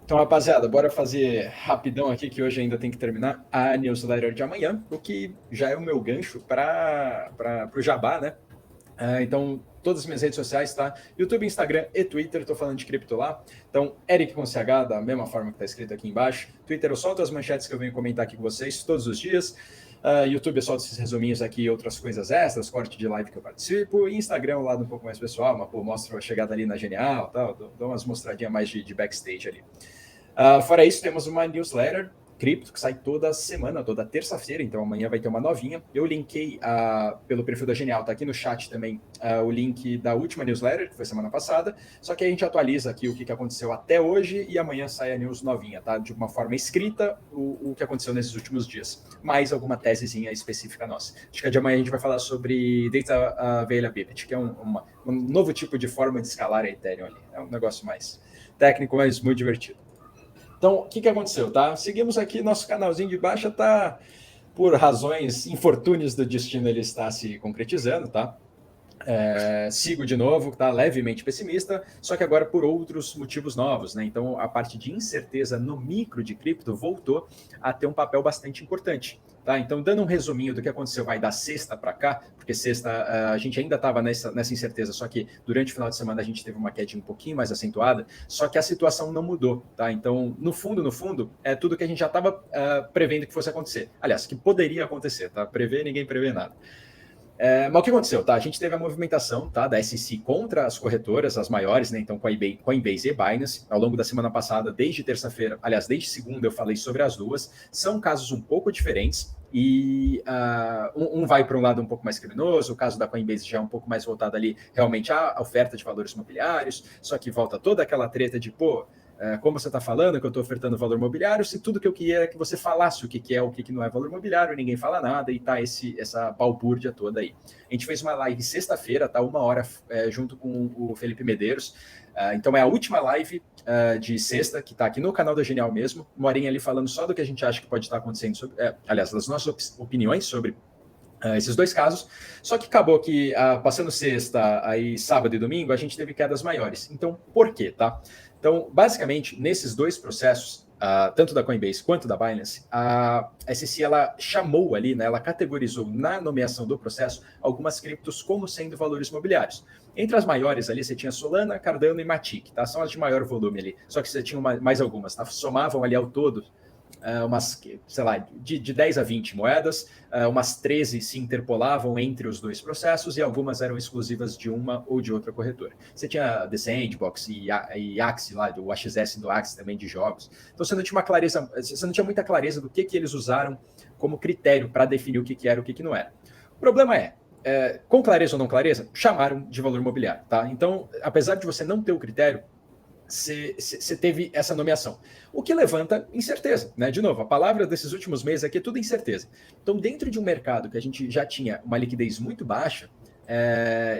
Então, rapaziada, bora fazer rapidão aqui, que hoje ainda tem que terminar a newsletter de amanhã, o que já é o meu gancho para o Jabá, né? Então, todas as minhas redes sociais, tá? YouTube, Instagram e Twitter, tô falando de cripto lá. Então, Eric com CH, da mesma forma que tá escrito aqui embaixo. Twitter, eu solto as manchetes que eu venho comentar aqui com vocês todos os dias. YouTube, eu solto esses resuminhos aqui e outras coisas extras, corte de live que eu participo. E Instagram, um lado um pouco mais pessoal, mas pô, mostro a chegada ali na Genial, tal, dou umas mostradinhas mais de backstage ali. Fora isso, temos uma newsletter cripto que sai toda semana, toda terça-feira, então amanhã vai ter uma novinha. Eu linkei pelo perfil da Genial, tá aqui no chat também o link da última newsletter, que foi semana passada, só que a gente atualiza aqui o que aconteceu até hoje e amanhã sai a news novinha, tá? De uma forma escrita, o que aconteceu nesses últimos dias. Mais alguma tesezinha específica nossa. Acho que a de amanhã a gente vai falar sobre Data Availability, que é um novo tipo de forma de escalar a Ethereum ali. É um negócio mais técnico, mas muito divertido. Então, o que aconteceu, tá? Seguimos aqui, nosso canalzinho de baixa tá, por razões, infortúnios do destino, ele está se concretizando, tá? Sigo de novo, tá levemente pessimista, só que agora por outros motivos novos, né? Então a parte de incerteza no micro de cripto voltou a ter um papel bastante importante, tá? Então, dando um resuminho do que aconteceu, vai da sexta para cá, porque sexta a gente ainda estava nessa incerteza, só que durante o final de semana a gente teve uma queda um pouquinho mais acentuada, só que a situação não mudou, tá? Então, no fundo, é tudo que a gente já estava prevendo que fosse acontecer. Aliás, que poderia acontecer, tá? Prever, ninguém prevê nada. Mas o que aconteceu, tá? A gente teve a movimentação, tá, da SEC contra as corretoras, as maiores, né? Então, Coinbase e Binance, ao longo da semana passada, desde terça-feira, aliás, desde segunda eu falei sobre as duas. São casos um pouco diferentes e um vai para um lado um pouco mais criminoso, o caso da Coinbase já é um pouco mais voltado ali realmente à oferta de valores imobiliários, só que volta toda aquela treta de, pô, como você está falando que eu estou ofertando valor imobiliário, se tudo que eu queria é que você falasse o que é, o que não é valor imobiliário, ninguém fala nada e tá essa balbúrdia toda aí. A gente fez uma live sexta-feira, tá 1 hora, junto com o Felipe Medeiros. Então é a última live de sexta, que está aqui no canal da Genial mesmo. Uma horinha ali falando só do que a gente acha que pode estar acontecendo, aliás, das nossas opiniões sobre esses dois casos, só que acabou que passando sexta, aí sábado e domingo, a gente teve quedas maiores. Então, por quê, tá? Então, basicamente, nesses dois processos, tanto da Coinbase quanto da Binance, a SEC ela chamou ali, né, ela categorizou na nomeação do processo algumas criptos como sendo valores imobiliários. Entre as maiores ali, você tinha Solana, Cardano e Matic, tá? São as de maior volume ali, só que você tinha mais algumas, tá? Somavam ali ao todo umas, sei lá, de 10 a 20 moedas, umas 13 se interpolavam entre os dois processos e algumas eram exclusivas de uma ou de outra corretora. Você tinha The Sandbox e Axie lá, do AXS do Axie também de jogos. Então você não tinha você não tinha muita clareza do que eles usaram como critério para definir o que era e o que não era. O problema com clareza ou não clareza, chamaram de valor imobiliário, tá? Então, apesar de você não ter o critério, você teve essa nomeação. O que levanta incerteza, né? De novo, a palavra desses últimos meses aqui é tudo incerteza. Então, dentro de um mercado que a gente já tinha uma liquidez muito baixa,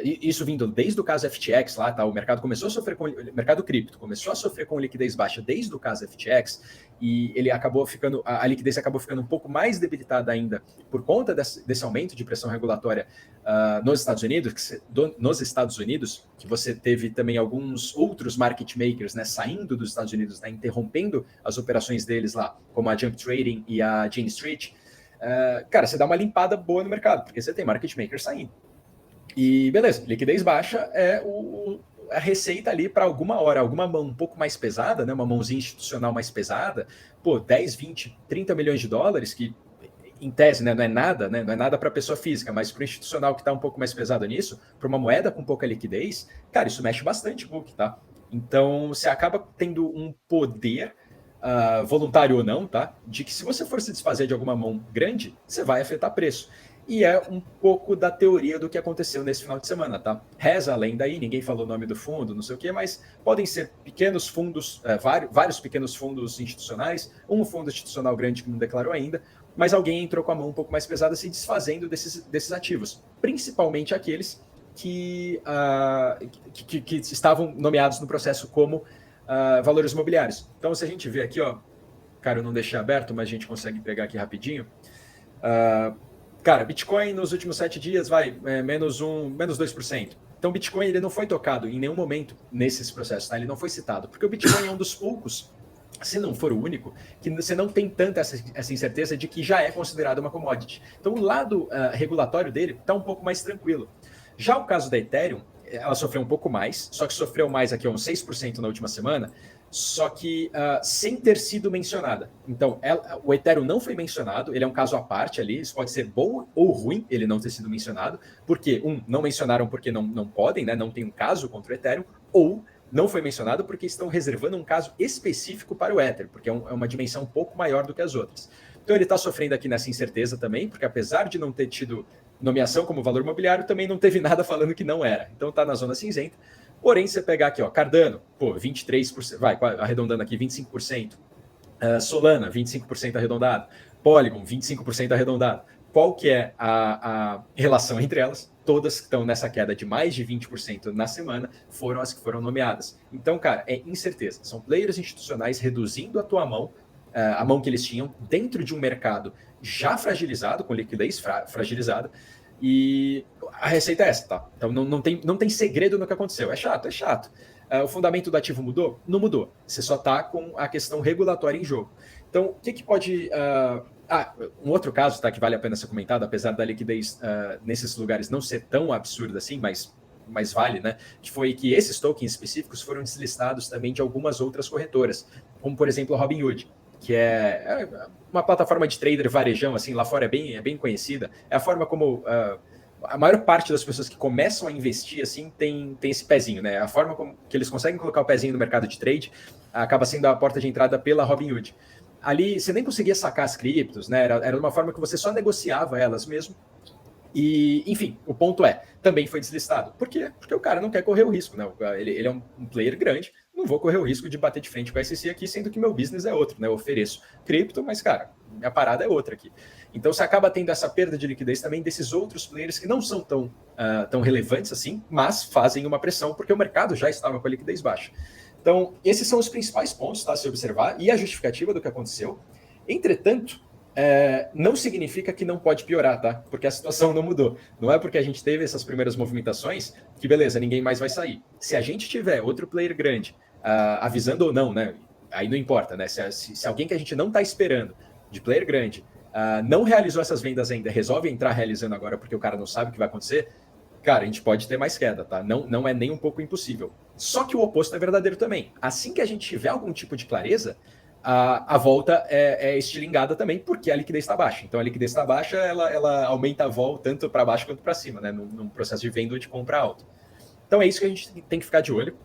isso vindo desde o caso FTX lá, tá? O mercado começou a sofrer com o mercado cripto, começou a sofrer com liquidez baixa desde o caso FTX e ele acabou ficando, a liquidez acabou ficando um pouco mais debilitada ainda por conta desse aumento de pressão regulatória nos Estados Unidos, que você teve também alguns outros market makers, né, saindo dos Estados Unidos, né, interrompendo as operações deles lá, como a Jump Trading e a Jane Street. Cara, você dá uma limpada boa no mercado, porque você tem market makers saindo. E beleza, liquidez baixa é a receita ali para alguma hora, alguma mão um pouco mais pesada, né, uma mãozinha institucional mais pesada, pô, 10, 20, 30 milhões de dólares, que em tese, né, não é nada, né, não é nada para a pessoa física, mas para o institucional que está um pouco mais pesado nisso, para uma moeda com pouca liquidez, cara, isso mexe bastante o book, tá? Então você acaba tendo um poder, voluntário ou não, tá? De que se você for se desfazer de alguma mão grande, você vai afetar preço. E é um pouco da teoria do que aconteceu nesse final de semana, tá? Reza a lenda aí, ninguém falou o nome do fundo, não sei o quê, mas podem ser pequenos fundos, vários pequenos fundos institucionais, um fundo institucional grande que não declarou ainda, mas alguém entrou com a mão um pouco mais pesada se desfazendo desses ativos, principalmente aqueles que estavam nomeados no processo como valores imobiliários. Então, se a gente vê aqui, ó, cara, eu não deixei aberto, mas a gente consegue pegar aqui rapidinho. Cara, Bitcoin nos últimos 7 dias vai menos 2%. Então, Bitcoin ele não foi tocado em nenhum momento nesses processos, tá? Ele não foi citado, porque o Bitcoin é um dos poucos se não for o único, que você não tem tanta essa incerteza de que já é considerado uma commodity. Então, o lado regulatório dele está um pouco mais tranquilo. Já o caso da Ethereum, ela sofreu um pouco mais, só que sofreu mais aqui, uns 6% na última semana, só que sem ter sido mencionada. Então, o Ethereum não foi mencionado, ele é um caso à parte ali, isso pode ser bom ou ruim ele não ter sido mencionado, porque, não mencionaram porque não podem, né, não tem um caso contra o Ethereum, ou não foi mencionado porque estão reservando um caso específico para o Ether, porque é uma dimensão um pouco maior do que as outras. Então ele está sofrendo aqui nessa incerteza também, porque apesar de não ter tido nomeação como valor imobiliário, também não teve nada falando que não era. Então está na zona cinzenta. Porém, se você pegar aqui, ó, Cardano, 23%, vai, arredondando aqui, 25%. Solana, 25% arredondado. Polygon, 25% arredondado. Qual que é a relação entre elas? Todas que estão nessa queda de mais de 20% na semana foram as que foram nomeadas. Então, cara, é incerteza. São players institucionais reduzindo a mão que eles tinham dentro de um mercado já fragilizado, com liquidez fragilizada, e a receita é essa, tá? Então não tem segredo no que aconteceu. É chato, é chato. O fundamento do ativo mudou? Não mudou. Você só está com a questão regulatória em jogo. Então, o que pode... um outro caso, tá, que vale a pena ser comentado, apesar da liquidez nesses lugares não ser tão absurda assim, mas vale, né? Que foi que esses tokens específicos foram deslistados também de algumas outras corretoras, como, por exemplo, a Robinhood, que é uma plataforma de trader varejão, assim, lá fora é bem conhecida. É a forma como... a maior parte das pessoas que começam a investir assim tem esse pezinho, né? A forma como que eles conseguem colocar o pezinho no mercado de trade acaba sendo a porta de entrada pela Robinhood. Ali você nem conseguia sacar as criptos, né? Era uma forma que você só negociava elas mesmo. E, enfim, o ponto também foi deslistado. Por quê? Porque o cara não quer correr o risco, né? Ele é um player grande, não vou correr o risco de bater de frente com a SEC aqui, sendo que meu business é outro, né? Eu ofereço cripto, mas, cara, minha parada é outra aqui. Então você acaba tendo essa perda de liquidez também desses outros players que não são tão relevantes assim, mas fazem uma pressão, porque o mercado já estava com a liquidez baixa. Então, esses são os principais pontos, tá? Se observar, e a justificativa do que aconteceu. Entretanto, não significa que não pode piorar, tá? Porque a situação não mudou. Não é porque a gente teve essas primeiras movimentações que, beleza, ninguém mais vai sair. Se a gente tiver outro player grande, avisando ou não, né? Aí não importa, né? Se alguém que a gente não está esperando, de player grande, não realizou essas vendas ainda, resolve entrar realizando agora porque o cara não sabe o que vai acontecer, cara, a gente pode ter mais queda, tá? Não é nem um pouco impossível. Só que o oposto é verdadeiro também. Assim que a gente tiver algum tipo de clareza, a volta é estilingada também, porque a liquidez está baixa. Então, a liquidez está baixa, ela aumenta a vol tanto para baixo quanto para cima, né? Num processo de venda ou de compra alto. Então, é isso que a gente tem que ficar de olho.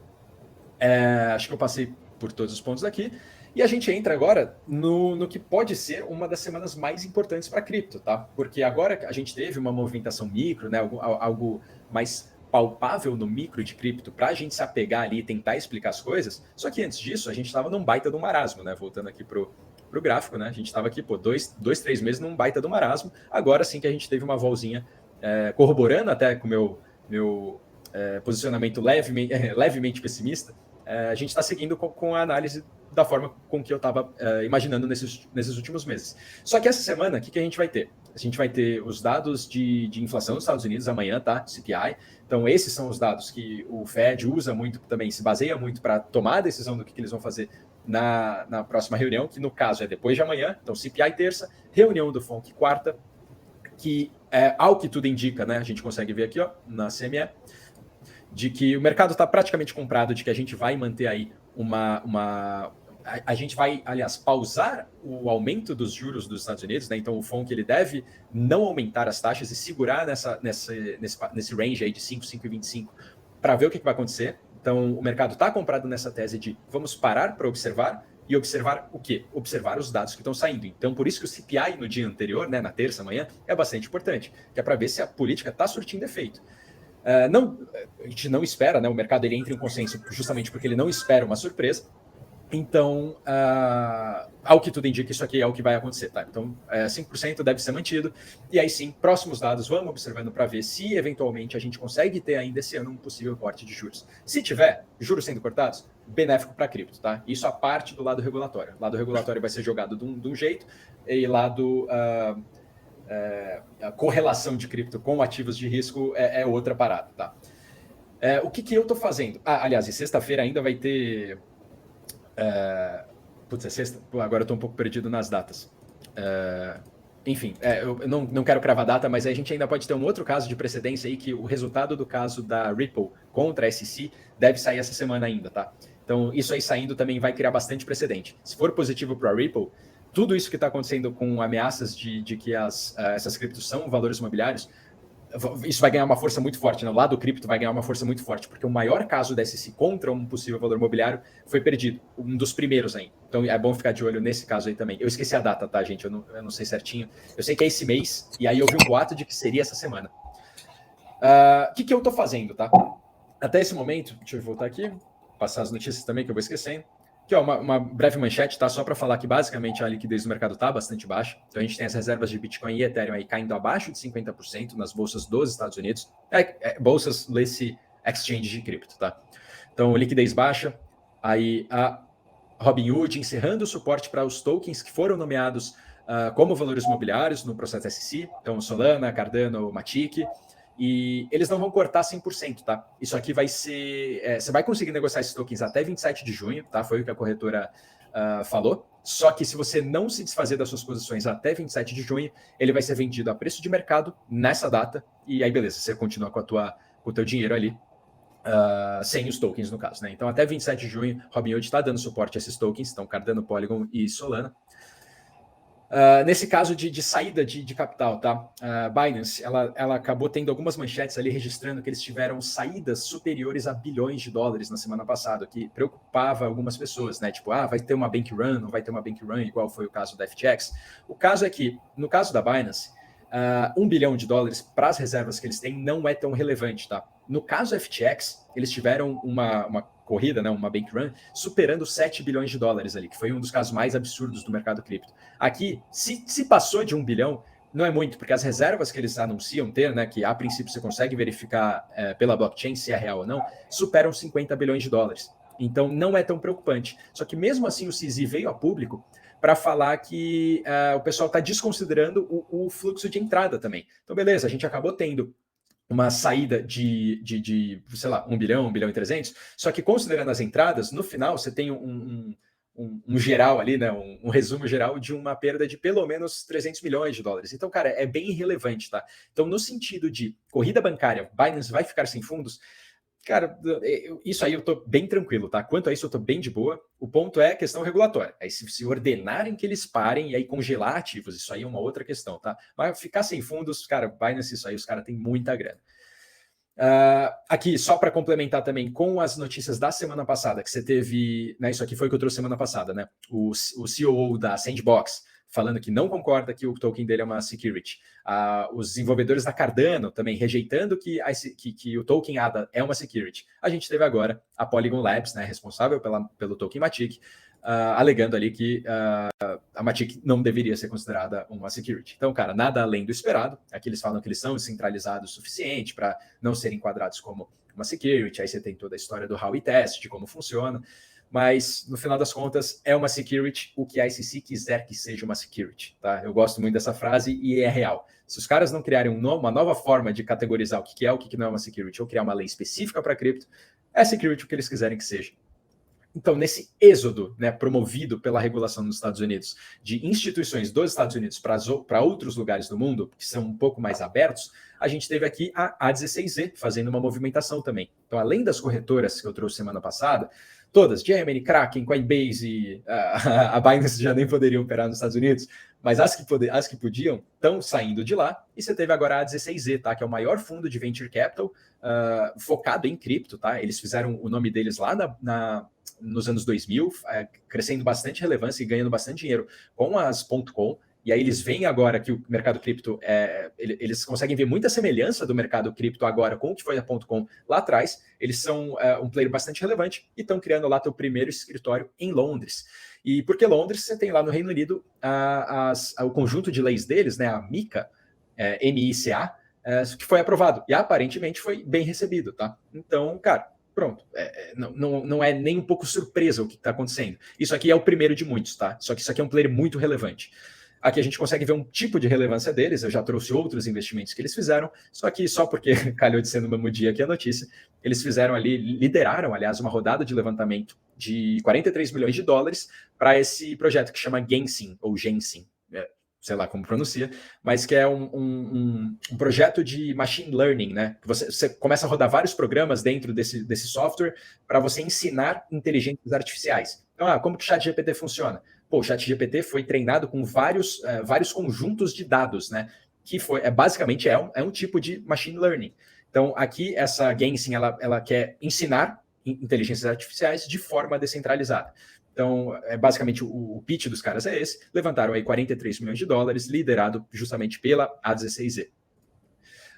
Acho que eu passei por todos os pontos aqui. E a gente entra agora no que pode ser uma das semanas mais importantes para cripto, tá? Porque agora a gente teve uma movimentação micro, né? Algo mais palpável no micro de cripto para a gente se apegar ali e tentar explicar as coisas. Só que antes disso, a gente estava num baita do marasmo, né? Voltando aqui pro gráfico, né? A gente estava aqui, 2, 3 meses num baita do marasmo. Agora sim que a gente teve uma volzinha corroborando até com o meu posicionamento levemente pessimista. A gente está seguindo com a análise da forma com que eu estava imaginando nesses últimos meses. Só que essa semana, o que a gente vai ter? A gente vai ter os dados de inflação dos Estados Unidos amanhã, tá? CPI. Então, esses são os dados que o Fed usa muito também, se baseia muito para tomar a decisão do que eles vão fazer na próxima reunião, que no caso é depois de amanhã. Então, CPI terça, reunião do FONC quarta, que ao que tudo indica, né? A gente consegue ver aqui, ó, na CME, de que o mercado está praticamente comprado, de que a gente vai manter aí a gente vai, aliás, pausar o aumento dos juros dos Estados Unidos, né? Então o FONC ele deve não aumentar as taxas e segurar nesse range aí de 5, 5,25 para ver o que vai acontecer. Então o mercado está comprado nessa tese de vamos parar para observar. E observar o quê? Observar os dados que estão saindo. Então, por isso que o CPI no dia anterior, né, na terça, amanhã, é bastante importante, que é para ver se a política está surtindo efeito. A gente não espera, né? O mercado ele entra em consenso justamente porque ele não espera uma surpresa. Então, ao que tudo indica, isso aqui é o que vai acontecer, tá? Então, 5% deve ser mantido. E aí sim, próximos dados, vamos observando para ver se eventualmente a gente consegue ter ainda esse ano um possível corte de juros. Se tiver juros sendo cortados, benéfico para cripto, tá? Isso a parte do lado regulatório. O lado regulatório vai ser jogado de um jeito e lado a correlação de cripto com ativos de risco é outra parada, tá? O que eu estou fazendo? Aliás, em sexta-feira ainda vai ter Putz, é sexta? Pô, agora eu tô um pouco perdido nas datas. Enfim, eu não quero cravar data, mas a gente ainda pode ter um outro caso de precedência aí, que o resultado do caso da Ripple contra a SEC deve sair essa semana ainda, tá? Então, isso aí saindo também vai criar bastante precedente. Se for positivo para a Ripple, tudo isso que está acontecendo com ameaças de que essas criptos são valores imobiliários, isso vai ganhar uma força muito forte, né? O lado cripto vai ganhar uma força muito forte, porque o maior caso da SEC contra um possível valor imobiliário foi perdido, um dos primeiros ainda. Então é bom ficar de olho nesse caso aí também. Eu esqueci a data, tá, gente? Eu não sei certinho. Eu sei que é esse mês, e aí eu vi um boato de que seria essa semana. O que eu tô fazendo, tá? Até esse momento, deixa eu voltar aqui, passar as notícias também, que eu vou esquecendo. Aqui, ó, uma breve manchete, tá? Só para falar que basicamente a liquidez do mercado está bastante baixa. Então a gente tem as reservas de Bitcoin e Ethereum aí caindo abaixo de 50% nas bolsas dos Estados Unidos. Bolsas, lê-se exchange de cripto, tá? Então, liquidez baixa. Aí a Robinhood encerrando o suporte para os tokens que foram nomeados como valores imobiliários no processo SEC. Então, Solana, Cardano, Matic. E eles não vão cortar 100%, tá? Isso aqui vai ser... você vai conseguir negociar esses tokens até 27 de junho, tá? Foi o que a corretora falou. Só que se você não se desfazer das suas posições até 27 de junho, ele vai ser vendido a preço de mercado nessa data. E aí, beleza, você continua com o teu dinheiro ali, sem os tokens, no caso, né? Então, até 27 de junho, Robinhood está dando suporte a esses tokens, então Cardano, Polygon e Solana. Nesse caso de saída de capital, tá? Binance, ela acabou tendo algumas manchetes ali registrando que eles tiveram saídas superiores a bilhões de dólares na semana passada, que preocupava algumas pessoas, né? Tipo, vai ter uma bank run, não vai ter uma bank run, igual foi o caso da FTX. O caso é que, no caso da Binance, $1 bilhão para as reservas que eles têm não é tão relevante, tá? No caso da FTX, eles tiveram uma corrida, né, uma bank run, superando 7 bilhões de dólares ali, que foi um dos casos mais absurdos do mercado cripto. Aqui, se passou de 1 bilhão, não é muito, porque as reservas que eles anunciam ter, né, que a princípio você consegue verificar pela blockchain se é real ou não, superam 50 bilhões de dólares. Então, não é tão preocupante. Só que mesmo assim, o CZ veio a público para falar que o pessoal está desconsiderando o fluxo de entrada também. Então, beleza, a gente acabou tendo uma saída sei lá, 1 bilhão, 1 bilhão e 300, só que considerando as entradas, no final você tem um geral ali, né, um resumo geral de uma perda de pelo menos 300 milhões de dólares. Então, cara, é bem irrelevante, tá? Então, no sentido de corrida bancária, Binance vai ficar sem fundos, cara, isso aí eu tô bem tranquilo, tá? Quanto a isso eu tô bem de boa. O ponto é questão regulatória. Aí se ordenarem que eles parem e aí congelar ativos, isso aí é uma outra questão, tá? Mas ficar sem fundos, cara, Binance, isso aí os caras têm muita grana. Aqui, só para complementar também com as notícias da semana passada, que você teve, né, isso aqui foi o que eu trouxe semana passada, né? O COO da Sandbox falando que não concorda que o token dele é uma security. Os desenvolvedores da Cardano também rejeitando que o token ADA é uma security. A gente teve agora a Polygon Labs, né, responsável pelo token Matic, alegando ali que a Matic não deveria ser considerada uma security. Então, cara, nada além do esperado. Aqui eles falam que eles são descentralizados o suficiente para não serem enquadrados como uma security. Aí você tem toda a história do Howey Test, de como funciona. Mas, no final das contas, é uma security o que a SEC quiser que seja uma security. Tá? Eu gosto muito dessa frase e é real. Se os caras não criarem uma nova forma de categorizar o que é o que não é uma security, ou criar uma lei específica para cripto, é security o que eles quiserem que seja. Então, nesse êxodo, né, promovido pela regulação dos Estados Unidos, de instituições dos Estados Unidos para outros lugares do mundo, que são um pouco mais abertos, a gente teve aqui a A16Z fazendo uma movimentação também. Então, além das corretoras que eu trouxe semana passada, todas, Gemini, Kraken, Coinbase, a Binance já nem poderia operar nos Estados Unidos, mas as que podiam estão saindo de lá, e você teve agora a A16Z, tá, que é o maior fundo de Venture Capital focado em cripto. Tá? Eles fizeram o nome deles lá nos anos 2000, crescendo bastante relevância e ganhando bastante dinheiro com as .com, e aí eles veem agora que o mercado cripto, eles conseguem ver muita semelhança do mercado cripto agora com o que foi a .com lá atrás. Eles são um player bastante relevante e estão criando lá seu primeiro escritório em Londres. E porque Londres, você tem lá no Reino Unido o conjunto de leis deles, né, a MiCA, MiCA, que foi aprovado, e aparentemente foi bem recebido, tá? Então, cara, pronto, não é nem um pouco surpresa o que está acontecendo. Isso aqui é o primeiro de muitos, tá? Só que isso aqui é um player muito relevante. Aqui a gente consegue ver um tipo de relevância deles, eu já trouxe outros investimentos que eles fizeram, só que só porque calhou de ser no mesmo dia que a notícia, eles fizeram ali, lideraram, aliás, uma rodada de levantamento de 43 milhões de dólares para esse projeto que chama Gensim, ou Gensim, sei lá como pronuncia, mas que é um projeto de machine learning, né? Você começa a rodar vários programas dentro desse software para você ensinar inteligências artificiais. Então, como que o ChatGPT funciona? Pô, o ChatGPT foi treinado com vários conjuntos de dados, né? Que basicamente é um tipo de machine learning. Então, aqui, essa Gensim, ela quer ensinar inteligências artificiais de forma descentralizada. Então, basicamente, o pitch dos caras é esse. Levantaram aí 43 milhões de dólares, liderado justamente pela A16Z.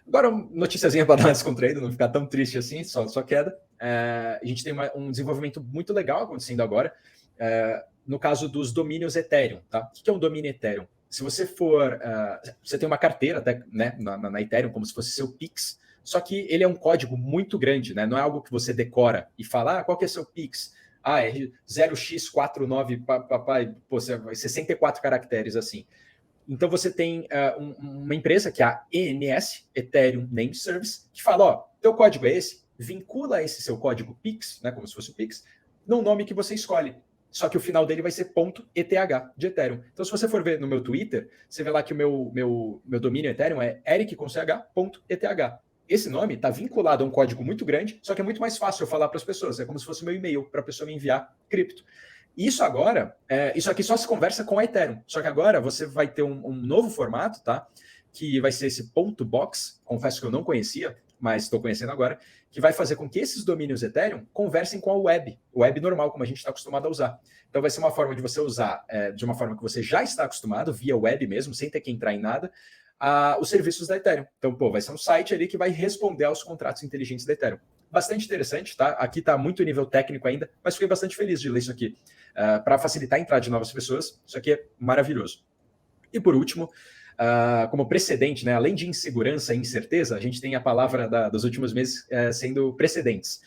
Agora, noticiazinha para dar uma descontraída, não ficar tão triste assim, só queda. A gente tem um desenvolvimento muito legal acontecendo agora, no caso dos domínios Ethereum. Tá? O que é um domínio Ethereum? Se você você tem uma carteira até, né, na Ethereum, como se fosse seu Pix, só que ele é um código muito grande, né? Não é algo que você decora e fala, qual que é seu Pix? É 0x49, papai, 64 caracteres assim. Então você tem uma empresa que é a ENS, Ethereum Name Service, que fala, teu código é esse, vincula esse seu código Pix, né, como se fosse o Pix, no nome que você escolhe. Só que o final dele vai ser .eth de Ethereum. Então se você for ver no meu Twitter, você vê lá que o meu domínio Ethereum é eric.eth. Esse nome está vinculado a um código muito grande, só que é muito mais fácil eu falar para as pessoas. É como se fosse o meu e-mail para a pessoa me enviar cripto. Isso agora, isso aqui só se conversa com a Ethereum. Só que agora você vai ter um novo formato, tá? Que vai ser esse .box, confesso que eu não conhecia, mas estou conhecendo agora, que vai fazer com que esses domínios Ethereum conversem com a web normal, como a gente está acostumado a usar. Então vai ser uma forma de você usar, de uma forma que você já está acostumado, via web mesmo, sem ter que entrar em nada, os serviços da Ethereum. Então, vai ser um site ali que vai responder aos contratos inteligentes da Ethereum. Bastante interessante, tá? Aqui está muito nível técnico ainda, mas fiquei bastante feliz de ler isso aqui. Para facilitar a entrada de novas pessoas, isso aqui é maravilhoso. E por último, como precedente, né, além de insegurança e incerteza, a gente tem a palavra dos últimos meses sendo precedentes.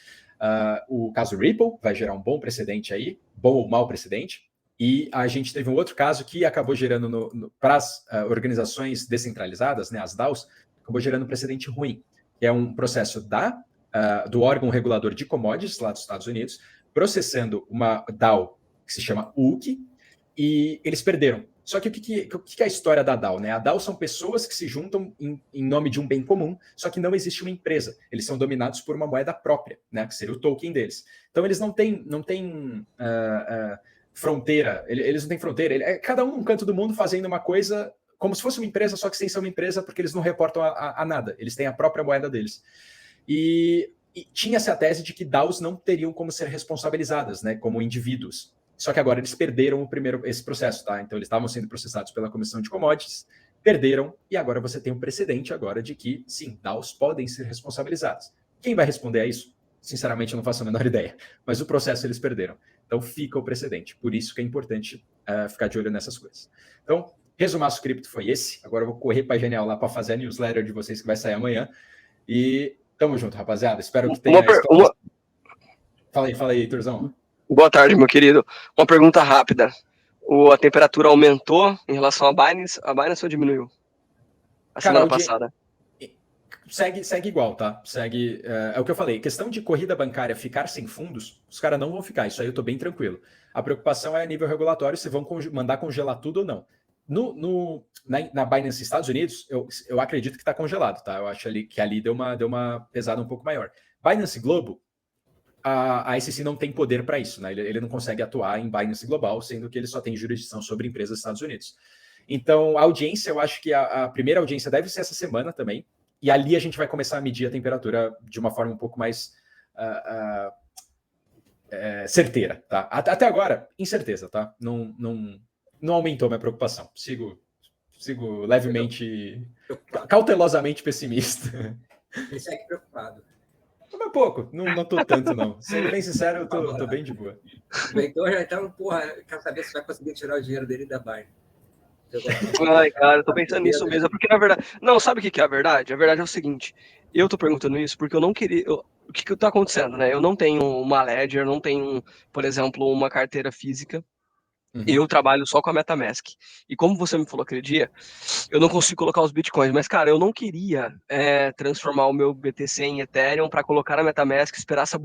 O caso Ripple vai gerar um bom precedente aí, bom ou mau precedente, e a gente teve um outro caso que acabou gerando para as organizações descentralizadas, né, as DAOs, acabou gerando um precedente ruim, que é um processo do órgão regulador de commodities lá dos Estados Unidos, processando uma DAO que se chama UKI, e eles perderam. Só que o que é a história da DAO? Né? A DAO são pessoas que se juntam em nome de um bem comum, só que não existe uma empresa. Eles são dominados por uma moeda própria, né? Que seria o token deles. Então eles não têm fronteira, eles não têm fronteira. É cada um num canto do mundo fazendo uma coisa como se fosse uma empresa, só que sem ser uma empresa, porque eles não reportam a nada. Eles têm a própria moeda deles. E tinha-se a tese de que DAOs não teriam como ser responsabilizadas, né, como indivíduos. Só que agora eles perderam esse processo, tá? Então eles estavam sendo processados pela Comissão de Commodities, perderam, e agora você tem um precedente agora de que, sim, DAOs podem ser responsabilizados. Quem vai responder a isso? Sinceramente, eu não faço a menor ideia. Mas o processo eles perderam. Então fica o precedente. Por isso que é importante ficar de olho nessas coisas. Então, resumaço cripto foi esse. Agora eu vou correr para a Genial lá para fazer a newsletter de vocês que vai sair amanhã. E tamo junto, rapaziada. Espero que tenha... Fala aí, Turzão. Boa tarde, meu querido. Uma pergunta rápida. A temperatura aumentou em relação à Binance ou diminuiu? Semana passada. Segue igual, tá? Segue. É o que eu falei. Questão de corrida bancária ficar sem fundos, os caras não vão ficar. Isso aí eu tô bem tranquilo. A preocupação é a nível regulatório se vão mandar congelar tudo ou não. Na Binance Estados Unidos, eu acredito que está congelado, tá? Eu acho que ali deu uma pesada um pouco maior. Binance Global, a SEC não tem poder para isso, né? Ele não consegue atuar em Binance Global, sendo que ele só tem jurisdição sobre empresas dos Estados Unidos. Então, a audiência, eu acho que a primeira audiência deve ser essa semana também, e ali a gente vai começar a medir a temperatura de uma forma um pouco mais certeira, tá? Até agora, incerteza, tá? Não aumentou minha preocupação. Sigo levemente, cautelosamente pessimista. Ele segue preocupado. Mas pouco, não tô tanto, não. Sendo bem sincero, eu tô bem de boa. Então, quero saber se vai conseguir tirar o dinheiro dele da Binance. Ai, cara, eu tô pensando nisso mesmo, porque na verdade... Não, sabe o que é a verdade? A verdade é o seguinte, eu tô perguntando isso porque eu não queria... O que tá acontecendo, né? Eu não tenho uma Ledger, não tenho, por exemplo, uma carteira física. Eu trabalho só com a MetaMask. E como você me falou aquele dia, eu não consigo colocar os bitcoins. Mas, cara, eu não queria transformar o meu BTC em Ethereum para colocar na MetaMask, esperar essa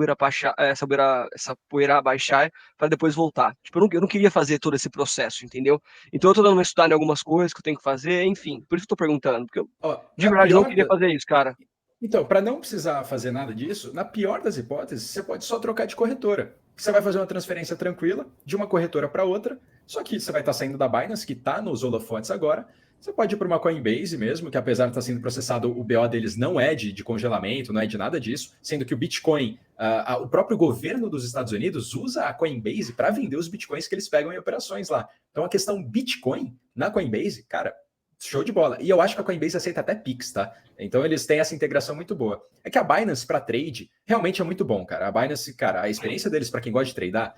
poeira baixar para depois voltar. Tipo, eu não queria fazer todo esse processo, entendeu? Então eu tô dando uma estudada em algumas coisas que eu tenho que fazer, enfim. Por isso que eu tô perguntando. Porque eu, Ó, de verdade, não queria fazer isso, cara. Então, para não precisar fazer nada disso, na pior das hipóteses, você pode só trocar de corretora. Você vai fazer uma transferência tranquila de uma corretora para outra, só que você vai estar saindo da Binance, que está nos holofotes agora. Você pode ir para uma Coinbase mesmo, que apesar de estar sendo processado, o BO deles não é de congelamento, não é de nada disso, sendo que o Bitcoin, o próprio governo dos Estados Unidos usa a Coinbase para vender os Bitcoins que eles pegam em operações lá. Então a questão Bitcoin na Coinbase, cara, show de bola. E eu acho que a Coinbase aceita até Pix, tá? Então eles têm essa integração muito boa. É que a Binance para trade realmente é muito bom, cara. A Binance, cara, a experiência deles para quem gosta de tradar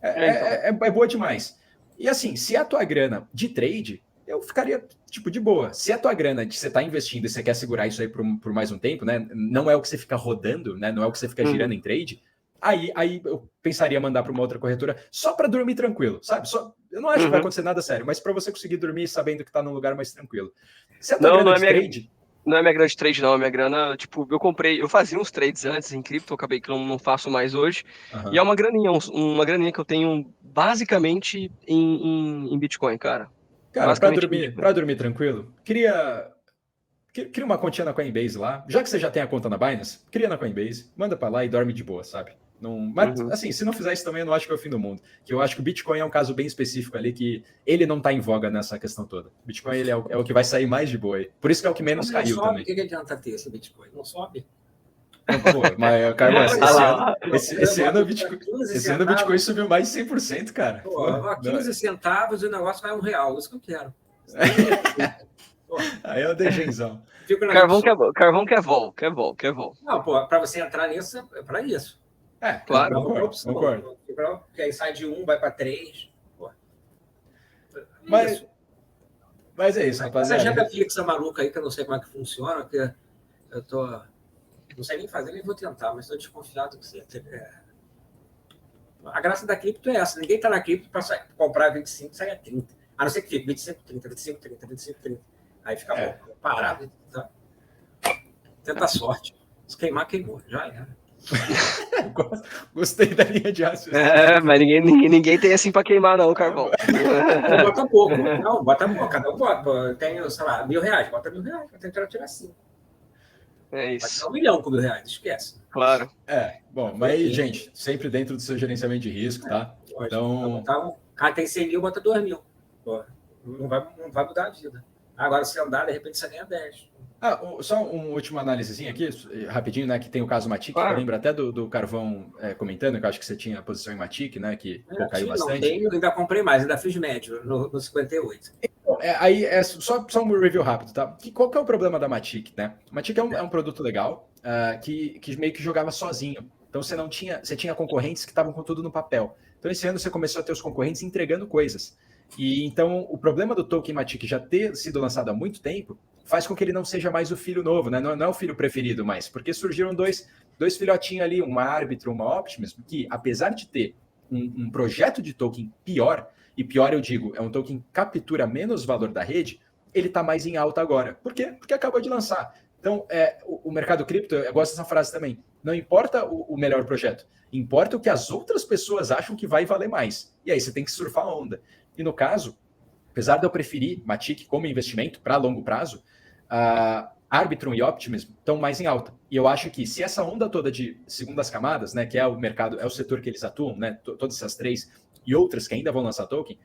é boa demais. E assim, se é a tua grana de trade, eu ficaria tipo de boa. Se é a tua grana que você está investindo e você quer segurar isso aí por mais um tempo, né? Não é o que você fica rodando, né? Não é o que você fica girando em trade. Aí eu pensaria em mandar para uma outra corretora só para dormir tranquilo, sabe? Eu não acho que vai acontecer nada sério, mas para você conseguir dormir sabendo que está num lugar mais tranquilo. Se a tua grana de trade... Não é minha grana de trade, não. É minha grana, tipo, eu fazia uns trades antes em cripto, acabei que eu não faço mais hoje. E é uma graninha que eu tenho basicamente em Bitcoin, cara. Cara, para dormir tranquilo, cria uma continha na Coinbase lá. Já que você já tem a conta na Binance, cria na Coinbase, manda para lá e dorme de boa, sabe? Não, mas, assim, se não fizer isso também, eu não acho que é o fim do mundo. Que eu acho que o Bitcoin é um caso bem específico ali, que ele não tá em voga nessa questão toda. O Bitcoin ele é o que vai sair mais de boa aí. Por isso que é o que menos caiu sobe, também. O que adianta ter esse Bitcoin? Não sobe? Não, pô, mas, Carlos, esse ano o Bitcoin subiu mais de 100%, cara. Pô, 15 centavos e o negócio vai R$1. Isso que eu quero. Aí é o DGzão. Carvão quer vol. Não, pô, para você entrar nisso, é para isso. Claro. Concordo. Porque aí sai de 1, vai para 3. Pô. Mas é isso, rapaziada. Essa agenda fixa maluca aí, que eu não sei como é que funciona, porque eu tô... Não sei nem fazer, nem vou tentar, mas estou desconfiado que você... A graça da cripto é essa. Ninguém está na cripto para comprar 25 e sair a 30. A não ser que fique 25, 30, 25, 30, 25, 30. Aí fica parado. Tá? Tenta a sorte. Se queimar, queimou. Já era. Gostei da linha de raciocínio. Mas ninguém tem assim para queimar, não, Carvão. Bota pouco. Não, bota pouco. Cada um bota. Tem, sei lá, R$1.000. Bota R$1.000. Vou tentar tirar 5. É isso. Vai tirar 1 milhão com R$1.000. Esquece. Claro. Bom, mas aí, gente, sempre dentro do seu gerenciamento de risco, tá? Então... O cara tem 100 mil, bota 2 mil. Pô, não vai mudar a vida. Agora, se andar, de repente, você ganha 10. Só uma última análisezinha aqui, rapidinho, né? Que tem o caso Matic, claro. Eu lembro até do Carvão comentando, que eu acho que você tinha a posição em Matic, né? Que caiu bastante. Eu ainda comprei mais, ainda fiz médio no 58. Aí é só um review rápido, tá? Qual que é o problema da Matic, né? Matic é um produto legal que meio que jogava sozinho. Então você tinha concorrentes que estavam com tudo no papel. Então esse ano você começou a ter os concorrentes entregando coisas. E então o problema do token Matic já ter sido lançado há muito tempo faz com que ele não seja mais o filho novo, né? Não é o filho preferido mais, porque surgiram dois filhotinhos ali, uma Arbitrum, uma Optimism, que apesar de ter um projeto de token pior, e pior eu digo, é um token que captura menos valor da rede, ele está mais em alta agora. Por quê? Porque acabou de lançar. Então, o mercado cripto, eu gosto dessa frase também, não importa o melhor projeto, importa o que as outras pessoas acham que vai valer mais. E aí você tem que surfar a onda. E no caso, apesar de eu preferir Matic como investimento para longo prazo, Arbitrum e Optimism estão mais em alta. E eu acho que se essa onda toda de segundas camadas, né, que é o mercado, é o setor que eles atuam, né, todas essas três e outras que ainda vão lançar token,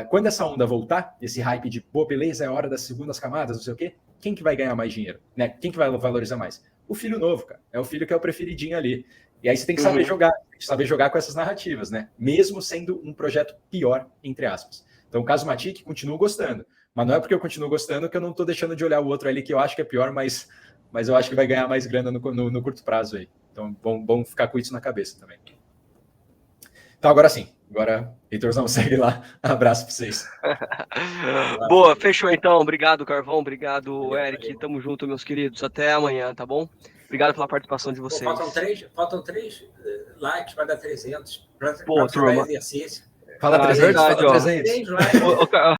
quando essa onda voltar, esse hype de, pô, beleza, é hora das segundas camadas, não sei o quê, quem que vai ganhar mais dinheiro? Né? Quem que vai valorizar mais? O filho novo, cara. É o filho que é o preferidinho ali. E aí você tem que saber jogar com essas narrativas, né? Mesmo sendo um projeto pior, entre aspas. Então, o caso Matic, continuo gostando. Mas não é porque eu continuo gostando que eu não estou deixando de olhar o outro ali que eu acho que é pior, mas eu acho que vai ganhar mais grana no curto prazo aí. Então, bom ficar com isso na cabeça também. Então, agora sim. Agora, Heitorzão, segue lá. Abraço para vocês. Boa, fechou então. Obrigado, Carvão. Obrigado, Eric. Tamo junto, meus queridos. Até amanhã, tá bom? Obrigado pela participação de vocês. Faltam três likes para dar 300. Para turma. exercício. Fala Ah, 300, verdade, fala ó. 300. Três likes. Ô,